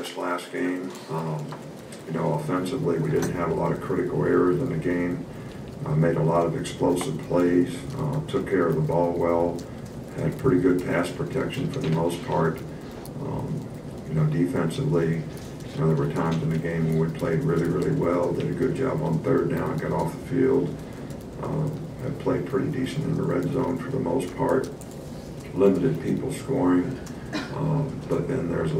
this last game. Offensively, we didn't have a lot of critical errors in the game. Made a lot of explosive plays, took care of the ball well, had pretty good pass protection for the most part. Defensively, there were times in the game when we played really, really well, did a good job on third down, got off the field, have played pretty decent in the red zone for the most part, limited people scoring, but then there's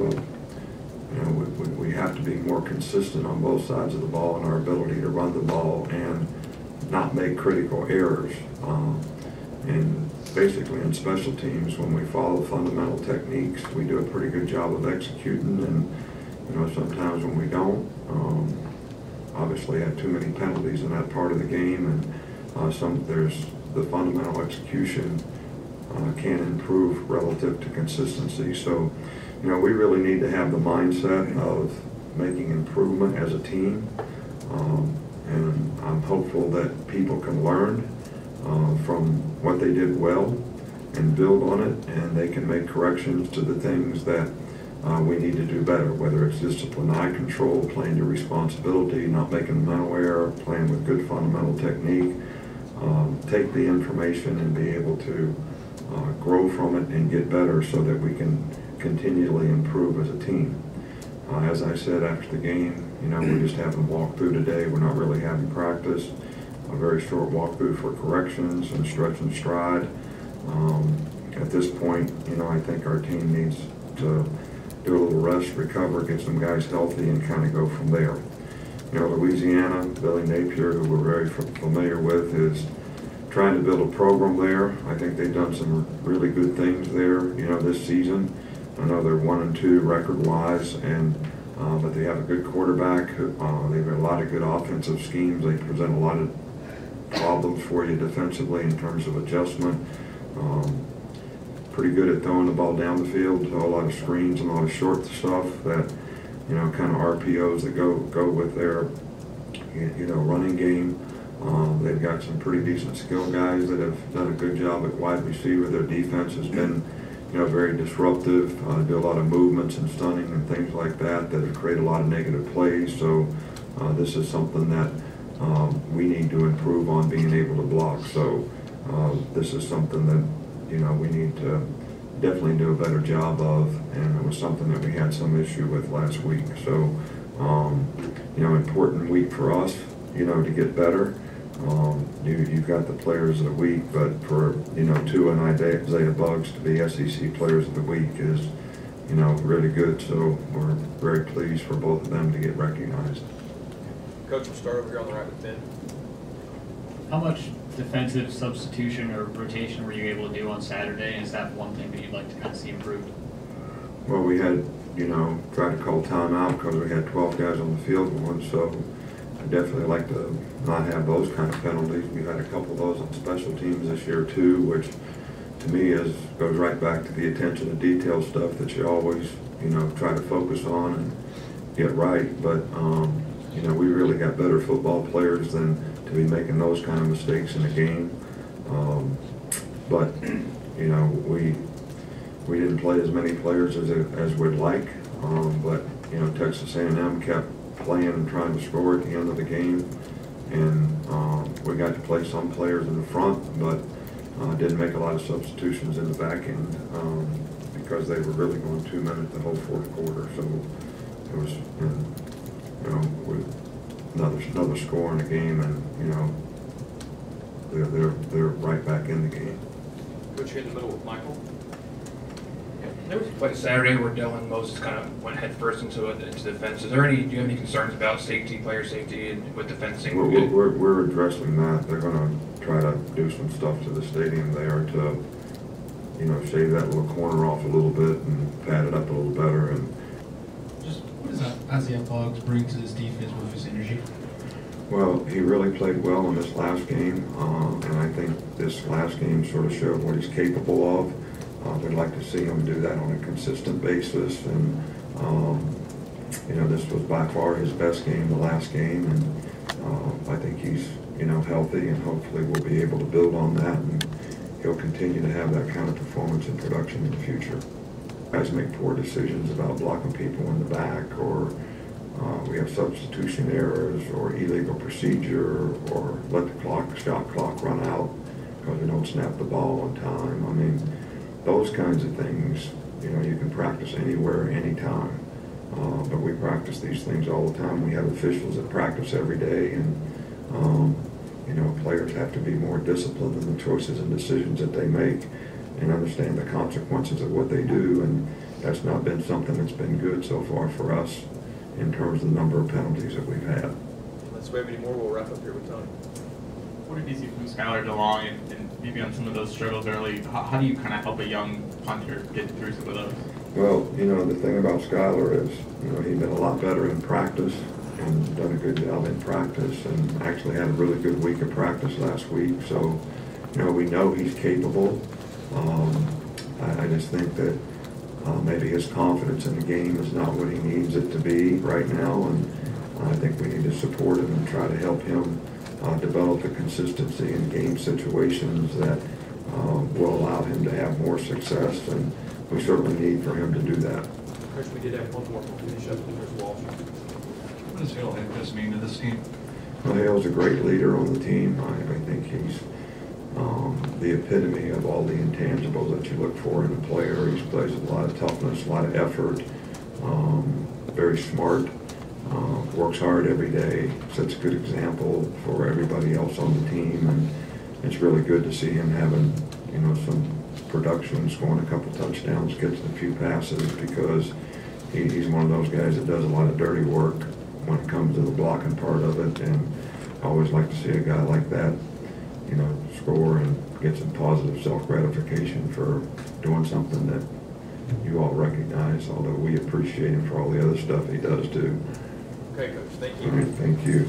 we have to be more consistent on both sides of the ball in our ability to run the ball and not make critical errors. And basically in special teams, when we follow fundamental techniques, we do a pretty good job of executing, and sometimes when we don't, obviously had too many penalties in that part of the game, and there's the fundamental execution can improve relative to consistency. So we really need to have the mindset of making improvement as a team, and I'm hopeful that people can learn from what they did well and build on it, and they can make corrections to the things that we need to do better, whether it's discipline, eye control, playing to responsibility, not making a mental error, playing with good fundamental technique, take the information and be able to grow from it and get better so that we can continually improve as a team. As I said after the game, we're just having a walkthrough today. We're not really having practice. A very short walkthrough for corrections and stretch and stride. At this point, I think our team needs to do a little rest, recover, get some guys healthy, and kind of go from there. Louisiana, Billy Napier, who we're very familiar with, is trying to build a program there. I think they've done some really good things there, this season. I know they're 1-2 record-wise, but they have a good quarterback. They've got a lot of good offensive schemes. They present a lot of problems for you defensively in terms of adjustment. Pretty good at throwing the ball down the field, a lot of screens and a lot of short stuff that, kind of RPOs that go with their, running game. They've got some pretty decent skill guys that have done a good job at wide receiver. Their defense has been, very disruptive, do a lot of movements and stunning and things like that have created a lot of negative plays. So this is something that we need to improve on, being able to block. So this is something that, we need to definitely do a better job of, and it was something that we had some issue with last week. So, important week for us, to get better. You've got the players of the week, but for, Tua and Isaiah Buggs to be SEC players of the week is, really good. So we're very pleased for both of them to get recognized. Coach, we'll start over here on the right with Ben. How much defensive substitution or rotation were you able to do on Saturday? And is that one thing that you'd like to kind of see improved? Well, we had, tried to call timeout because we had 12 guys on the field going, so I definitely like to not have those kind of penalties. We've had a couple of those on special teams this year too, which to me goes right back to the attention to detail stuff that you always, try to focus on and get right. But, we really got better football players than to be making those kind of mistakes in the game. But we didn't play as many players as we'd like. But Texas A&M kept playing and trying to score at the end of the game, and we got to play some players in the front, but didn't make a lot of substitutions in the back end because they were really going 2 minutes the whole fourth quarter. So it was, with another score in the game, and they're right back in the game. Coach, here in the middle with Michael. There was a play Saturday where Dylan Moses kind of went head first into the fence. Do you have any concerns about player safety, and with the fencing? We're addressing that. They're going to try to do some stuff to the stadium there to, shave that little corner off a little bit and pad it up a little better. And just what does Isaiah Buggs bring to this defense with his energy? Well, he really played well in this last game, and I think this last game sort of showed what he's capable of. We'd like to see him do that on a consistent basis, and this was by far his best game, the last game, and I think he's healthy, and hopefully we'll be able to build on that, and he'll continue to have that kind of performance and production in the future. Guys make poor decisions about blocking people in the back have substitution errors or illegal procedure or let the shot clock run out because we don't snap the ball on time. I mean, those kinds of things, you can practice anywhere, anytime. But we practice these things all the time. We have officials that practice every day, and players have to be more disciplined in the choices and decisions that they make and understand the consequences of what they do. And that's not been something that's been good so far for us in terms of the number of penalties that we've had. Unless we have any more, we'll wrap up here with Tony. What did you see from Skylar DeLong and maybe on some of those struggles early? How do you kind of help a young punter get through some of those? Well, the thing about Skylar is, he's been a lot better in practice and done a good job in practice and actually had a really good week of practice last week. So, we know he's capable. I just think that maybe his confidence in the game is not what he needs it to be right now, and I think we need to support him and try to help him develop the consistency in game situations that will allow him to have more success, and we certainly need for him to do that. Coach, we did have one more finish up, and there's Walsh. What does Hale Hentges mean to this team? Well, Hale's a great leader on the team. I think he's the epitome of all the intangibles that you look for in a player. He plays with a lot of toughness, a lot of effort, very smart, works hard every day, sets a good example for everybody else on the team, and it's really good to see him having, some production, scoring a couple touchdowns, getting a few passes, because he's one of those guys that does a lot of dirty work when it comes to the blocking part of it, and I always like to see a guy like that, score and get some positive self-gratification for doing something that you all recognize, although we appreciate him for all the other stuff he does too. Okay, Coach, thank All right, you. thank you.